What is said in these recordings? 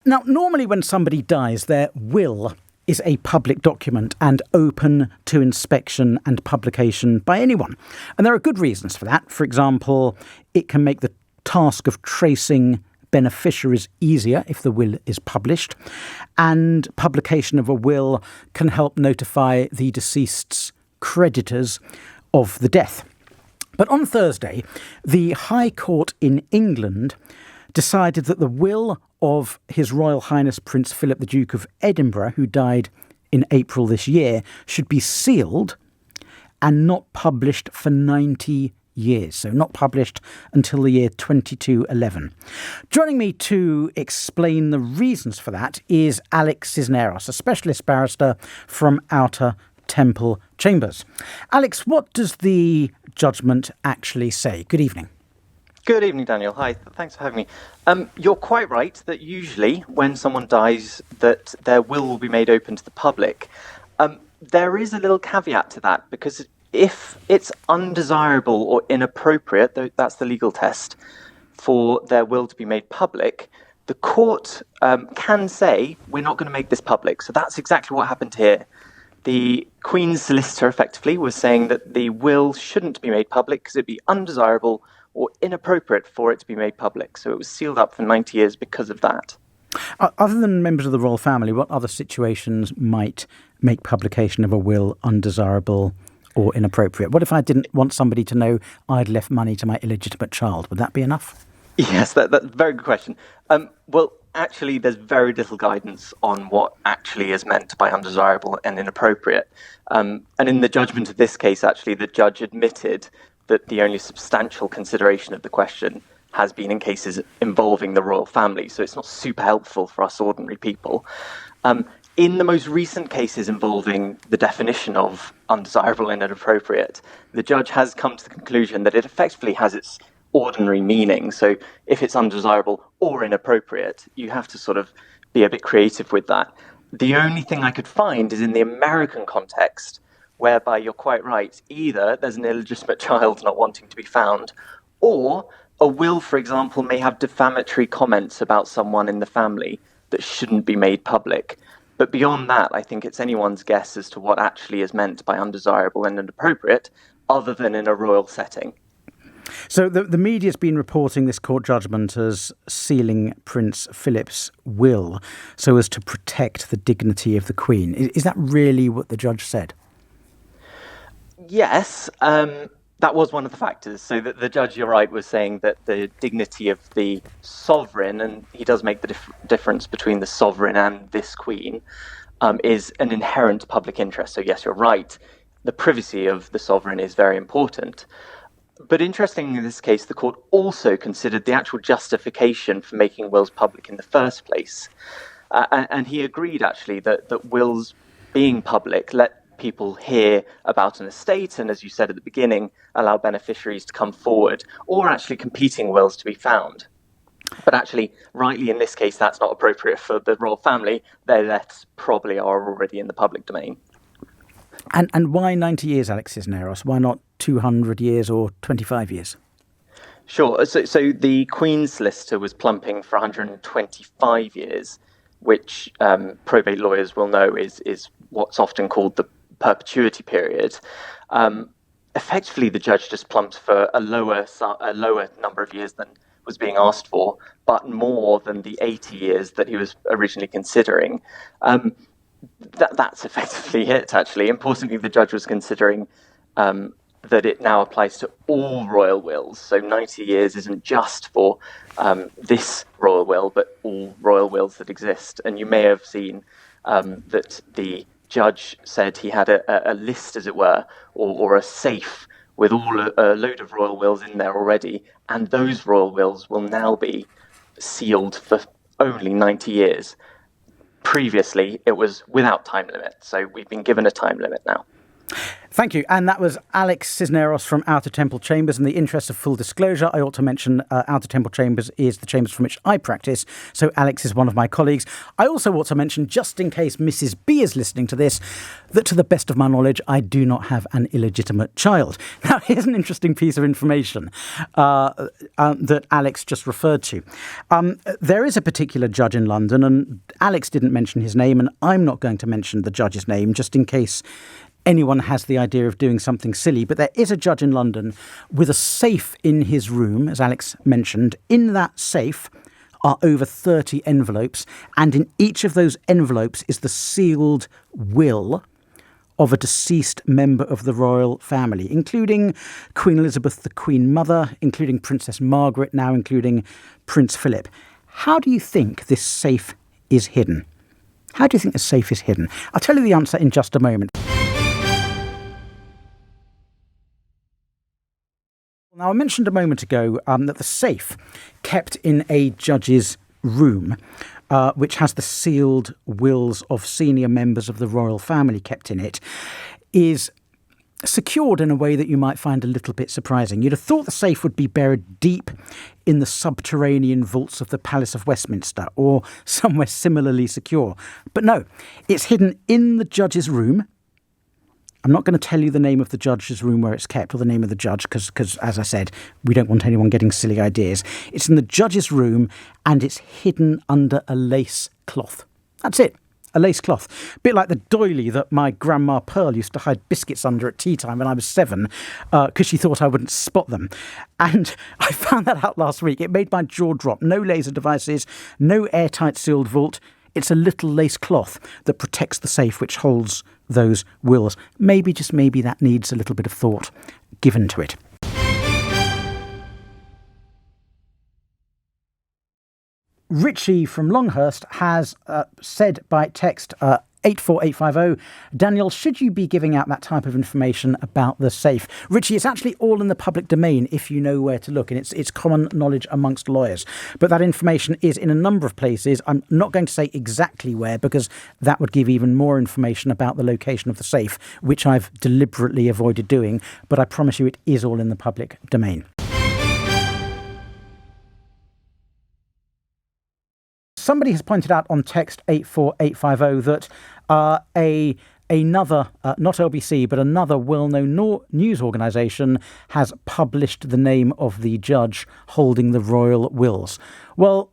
Now, normally when somebody dies, their will is a public document and open to inspection and publication by anyone. And there are good reasons for that. For example, it can make the task of tracing beneficiaries easier if the will is published, and publication of a will can help notify the deceased's creditors of the death. But on Thursday, the High Court in England decided that the will of His Royal Highness Prince Philip, the Duke of Edinburgh, who died in April this year, should be sealed and not published for 90 years, so not published until the year 2211. Joining me to explain the reasons for that is Alex Cisneros, a specialist barrister from Outer Temple Chambers. Alex, what does the judgment actually say? Good evening. Good evening, Daniel. Hi, thanks for having me. You're quite right that usually when someone dies that their will be made open to the public. There is a little caveat to that, because if it's undesirable or inappropriate, that's the legal test, for their will to be made public, the court can say, we're not going to make this public. So that's exactly what happened here. The Queen's solicitor effectively was saying that the will shouldn't be made public because it'd be undesirable or inappropriate for it to be made public. So it was sealed up for 90 years because of that. Other than members of the royal family, what other situations might make publication of a will undesirable or inappropriate? What if I didn't want somebody to know I'd left money to my illegitimate child? Would that be enough? Yes, that's a very good question. Well, actually, there's very little guidance on what actually is meant by undesirable and inappropriate. And in the judgment of this case, actually, the judge admitted that the only substantial consideration of the question has been in cases involving the royal family. So it's not super helpful for us ordinary people. In the most recent cases involving the definition of undesirable and inappropriate, the judge has come to the conclusion that it effectively has its ordinary meaning. So if it's undesirable or inappropriate, you have to sort of be a bit creative with that. The only thing I could find is in the American context, whereby you're quite right, either there's an illegitimate child not wanting to be found, or a will, for example, may have defamatory comments about someone in the family that shouldn't be made public. But beyond that, I think it's anyone's guess as to what actually is meant by undesirable and inappropriate, other than in a royal setting. So the media's been reporting this court judgment as sealing Prince Philip's will so as to protect the dignity of the Queen. Is that really what the judge said? Yes, that was one of the factors. So the judge, you're right, was saying that the dignity of the sovereign, and he does make the difference between the sovereign and this Queen, is an inherent public interest. So yes, you're right. The privacy of the sovereign is very important. But interestingly, in this case, the court also considered the actual justification for making wills public in the first place. And he agreed, actually, that wills being public let people hear about an estate and, as you said at the beginning, allow beneficiaries to come forward, or actually competing wills to be found. But actually, rightly in this case, that's not appropriate for the royal family. Their deaths probably are already in the public domain. And why 90 years, Alex Cisneros? Why not 200 years or 25 years? Sure. So the Queen's solicitor was plumping for 125 years, which probate lawyers will know is what's often called the perpetuity period. Effectively, the judge just plumped for a lower number of years than was being asked for, but more than the 80 years that he was originally considering. That's effectively it, actually. Importantly, the judge was considering that it now applies to all royal wills. So 90 years isn't just for this royal will, but all royal wills that exist. And you may have seen that the judge said he had a list, as it were, or a safe with a load of royal wills in there already. And those royal wills will now be sealed for only 90 years. Previously, it was without time limit. So we've been given a time limit now. Thank you. And that was Alex Cisneros from Outer Temple Chambers. In the interest of full disclosure, I ought to mention Outer Temple Chambers is the chambers from which I practice. So Alex is one of my colleagues. I also ought to mention, just in case Mrs. B is listening to this, that to the best of my knowledge, I do not have an illegitimate child. Now, here's an interesting piece of information that Alex just referred to. There is a particular judge in London, and Alex didn't mention his name, and I'm not going to mention the judge's name, just in case anyone has the idea of doing something silly. But there is a judge in London with a safe in his room, as Alex mentioned. In that safe are over 30 envelopes, and in each of those envelopes is the sealed will of a deceased member of the royal family, including Queen Elizabeth, the Queen Mother, including Princess Margaret, now including Prince Philip. How do you think this safe is hidden? How do you think the safe is hidden? I'll tell you the answer in just a moment. Now, I mentioned a moment ago that the safe kept in a judge's room, which has the sealed wills of senior members of the royal family kept in it, is secured in a way that you might find a little bit surprising. You'd have thought the safe would be buried deep in the subterranean vaults of the Palace of Westminster or somewhere similarly secure. But no, it's hidden in the judge's room. I'm not going to tell you the name of the judge's room where it's kept, or the name of the judge, because, as I said, we don't want anyone getting silly ideas. It's in the judge's room, and it's hidden under a lace cloth. That's it, a lace cloth. A bit like the doily that my grandma Pearl used to hide biscuits under at tea time when I was 7, because she thought I wouldn't spot them. And I found that out last week. It made my jaw drop. No laser devices, no airtight sealed vault. It's a little lace cloth that protects the safe which holds those wills. Maybe, just maybe, that needs a little bit of thought given to it. Richie from Longhurst has said by text 84850, Daniel, should you be giving out that type of information about the safe? Richie, it's actually all in the public domain if you know where to look, and it's common knowledge amongst lawyers. But that information is in a number of places. I'm not going to say exactly where, because that would give even more information about the location of the safe, which I've deliberately avoided doing. But I promise you it is all in the public domain. Somebody has pointed out on text 84850 that another, not LBC, but another well-known news organisation has published the name of the judge holding the royal wills. Well,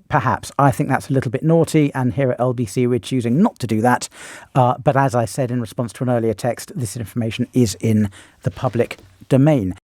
perhaps. I think that's a little bit naughty, and here at LBC we're choosing not to do that. But as I said in response to an earlier text, this information is in the public domain.